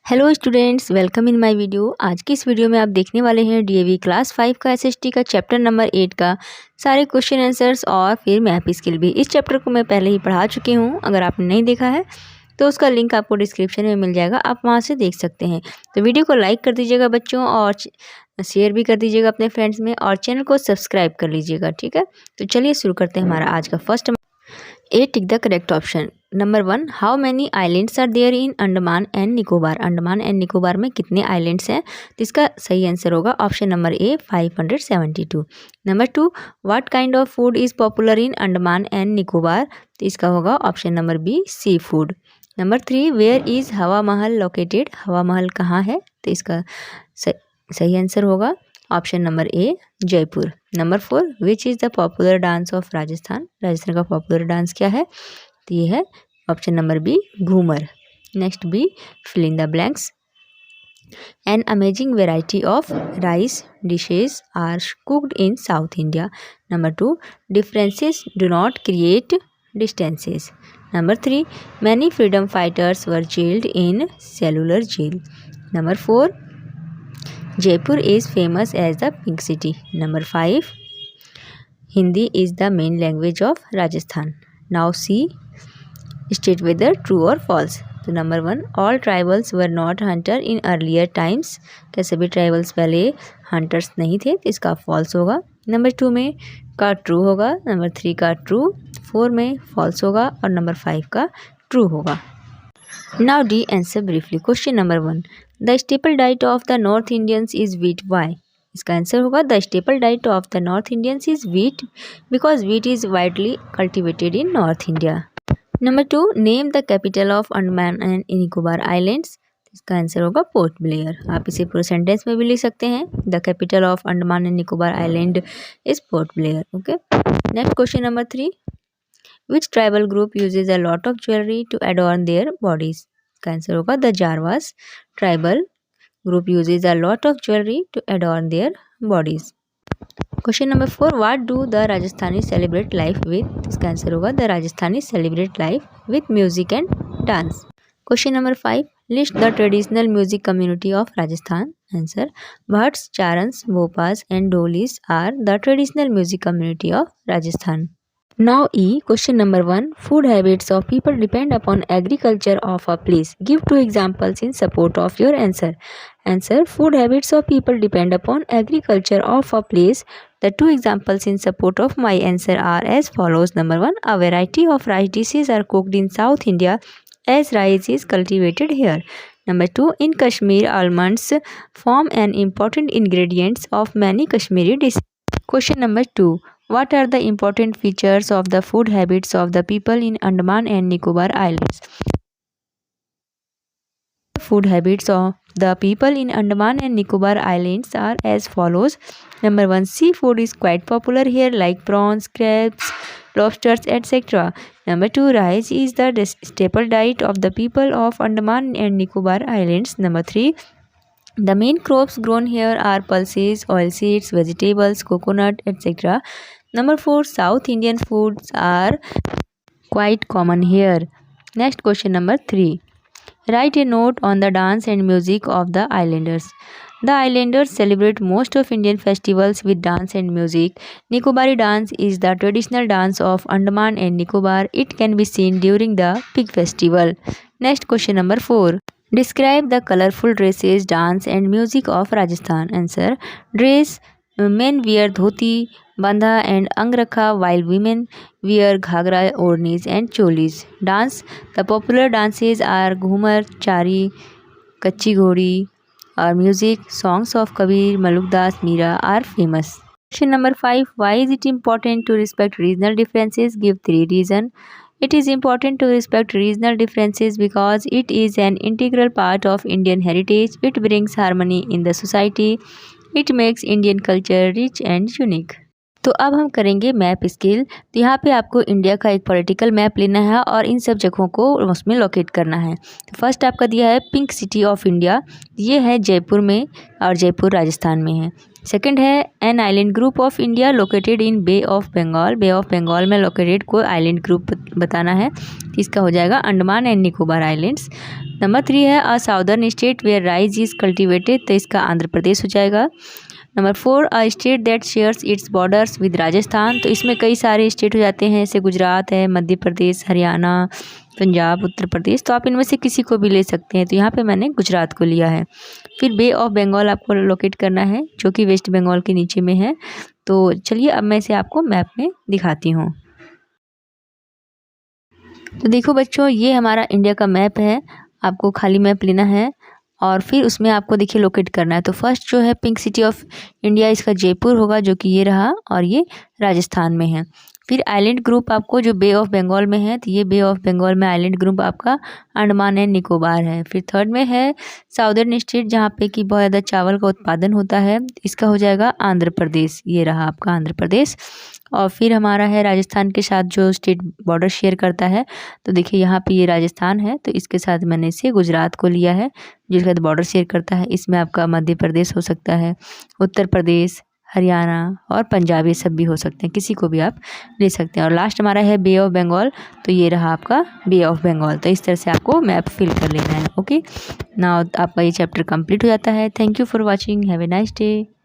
Hello students, welcome in my video. आज की इस वीडियो में आप देखने वाले हैं डीएवी क्लास 5 का एसएसटी का चैप्टर नंबर 8 का सारे क्वेश्चन आंसर्स और फिर मैथ स्किल भी। इस चैप्टर को मैं पहले ही पढ़ा चुकी हूँ। अगर आपने नहीं देखा है तो उसका लिंक आपको डिस्क्रिप्शन में मिल जाएगा, आप वहाँ से देख सकते हैं। तो वीडियो को लाइक कर दीजिएगा बच्चों, और शेयर भी कर दीजिएगा अपने फ्रेंड्स में, और चैनल को सब्सक्राइब कर लीजिएगा, ठीक है। तो चलिए शुरू करते हैं हमारा आज का first. A tick the correct option. Number 1, how many islands are there in Andaman and Nicobar. Andaman and Nicobar में कितने आइलैंड्स हैं, तो इसका सही आंसर होगा option number A 572। Number 2, what kind of food is popular in Andaman and Nicobar, तो इसका होगा option number B seafood. Number 3, where is Hawa Mahal located. हवा महल कहाँ है, तो इसका सही आंसर होगा option number A Jaipur. Number 4, which is the popular dance of Rajasthan. Rajasthan का पॉपुलर डांस क्या है, तो ये है option number B Ghoomar. Next B, fill in the blanks. An amazing variety of rice dishes are cooked in south India. Number 2, differences do not create distances. Number 3, many freedom fighters were jailed in cellular jail. Number 4, Jaipur is famous as the Pink City. Number 5, Hindi is the main language of Rajasthan. Now see, state whether true or false. तो number 1, all tribals were not hunter in earlier times. क्या सभी tribals पहले hunters नहीं थे, तो इसका false होगा। Number 2 में का ट्रू होगा, नंबर 3 का ट्रू, 4 में फॉल्स होगा, और नंबर 5 का ट्रू होगा। Now D, answer briefly. Question number 1, the staple diet of the North Indians is wheat. Why? इसका आंसर होगा the staple diet of the North Indians is wheat because wheat is widely cultivated in North India. Number 2, name the capital of Andaman and Nicobar Islands. इसका answer होगा port Blair. आप इसे पूरे sentence में भी लिख सकते हैं, the capital of Andaman and Nicobar island is port Blair. Okay. Next question number 3, Which tribal group uses a lot of jewelry to adorn their bodies? इसका आंसर होगा the Jarwas tribal group uses a lot of jewelry to adorn their bodies. Question number 4, what do the Rajasthanis celebrate life with? इसका answer होगा the Rajasthanis celebrate life with music and dance. Question number 5, list the traditional music community of Rajasthan. Answer, Bhatts, Charans, Bhopas and Dolis are the traditional music community of Rajasthan. Now E, question number 1, food habits of people depend upon agriculture of a place. Give 2 examples in support of your answer. Answer, food habits of people depend upon agriculture of a place. The 2 examples in support of my answer are as follows. Number 1, a variety of rice dishes are cooked in South India as rice is cultivated here. Number 2, in Kashmir, almonds form an important ingredient of many Kashmiri dishes. Question number 2, what are the important features of the food habits of the people in Andaman and Nicobar Islands? The food habits of the people in Andaman and Nicobar Islands are as follows. Number 1, seafood is quite popular here like prawns, crabs, lobsters, etc. Number 2, rice is the staple diet of the people of Andaman and Nicobar Islands. Number 3, the main crops grown here are pulses, oilseeds, vegetables, coconut, etc. Number 4, South Indian foods are quite common here. Next question number 3. Write a note on the dance and music of the islanders. The islanders celebrate most of Indian festivals with dance and music. Nicobari dance is the traditional dance of Andaman and Nicobar. It can be seen during the Pig festival. Next question number 4. Describe the colorful dresses, dance and music of Rajasthan. Answer, dress, men wear dhoti, bandha and angrakha while women wear ghagra, ornis and cholis. Dance, the popular dances are ghumar, chari, kachi ghodi. Or music, songs of Kabir, Malukdas, Meera are famous. Question number 5, why is it important to respect regional differences? Give 3 reasons. It is important to respect regional differences because it is an integral part of Indian heritage. It brings harmony in the society. It makes Indian culture rich and unique. तो अब हम करेंगे map skill. तो यहाँ पे आपको India का एक पॉलिटिकल मैप लेना है और इन सब जगहों को उसमें लोकेट करना है। तो फर्स्ट आपका दिया है पिंक सिटी ऑफ इंडिया, ये है जयपुर में और जयपुर राजस्थान में है। सेकंड है an island group of India located in bay of Bengal. Bay of Bengal में लोकेटेड कोई आइलैंड ग्रुप बताना है, इसका हो जाएगा Andaman and Nicobar islands. Number 3 है a southern state where rice is cultivated, तो इसका आंध्र प्रदेश हो जाएगा। Number 4 a state that shares its borders with Rajasthan, तो इसमें कई सारे स्टेट हो जाते हैं, जैसे गुजरात है, मध्य प्रदेश, हरियाणा, पंजाब, उत्तर प्रदेश, तो आप इनमें से किसी को भी ले सकते हैं। तो यहाँ पे मैंने गुजरात को लिया है। फिर बे ऑफ बंगाल आपको लोकेट करना है, जो कि वेस्ट बंगाल के नीचे में है। तो चलिए अब मैं इसे आपको मैप में दिखाती हूँ। तो देखो बच्चों, ये हमारा इंडिया का मैप है। आपको खाली मैप लेना है और फिर उसमें आपको देखिए लोकेट करना है। तो फर्स्ट जो है पिंक सिटी ऑफ इंडिया, इसका जयपुर होगा, जो कि ये रहा, और ये राजस्थान में है। फिर आइलैंड ग्रुप आपको जो बे ऑफ बंगाल में है, तो ये बे ऑफ बंगाल में आइलैंड ग्रुप आपका अंडमान एंड निकोबार है। फिर थर्ड में है साउदर्न स्टेट, जहाँ पे कि बहुत ज़्यादा चावल का उत्पादन होता है, इसका हो जाएगा आंध्र प्रदेश, ये रहा आपका आंध्र प्रदेश। और फिर हमारा है राजस्थान के साथ जो स्टेट बॉर्डर शेयर करता है, तो देखिए यहाँ पे ये राजस्थान है, तो इसके साथ मैंने इसे गुजरात को लिया है, जिसके साथ बॉर्डर शेयर करता है। इसमें आपका मध्य प्रदेश हो सकता है, उत्तर प्रदेश, हरियाणा और पंजाब, ये सब भी हो सकते हैं, किसी को भी आप ले सकते हैं। और लास्ट हमारा है बे ऑफ बंगाल, तो ये रहा आपका बे ऑफ बंगाल। तो इस तरह से आपको मैप फिल कर लेना है। ओके, नाउ आपका ये चैप्टर कंप्लीट हो जाता है। Thank you for watching, have a nice day.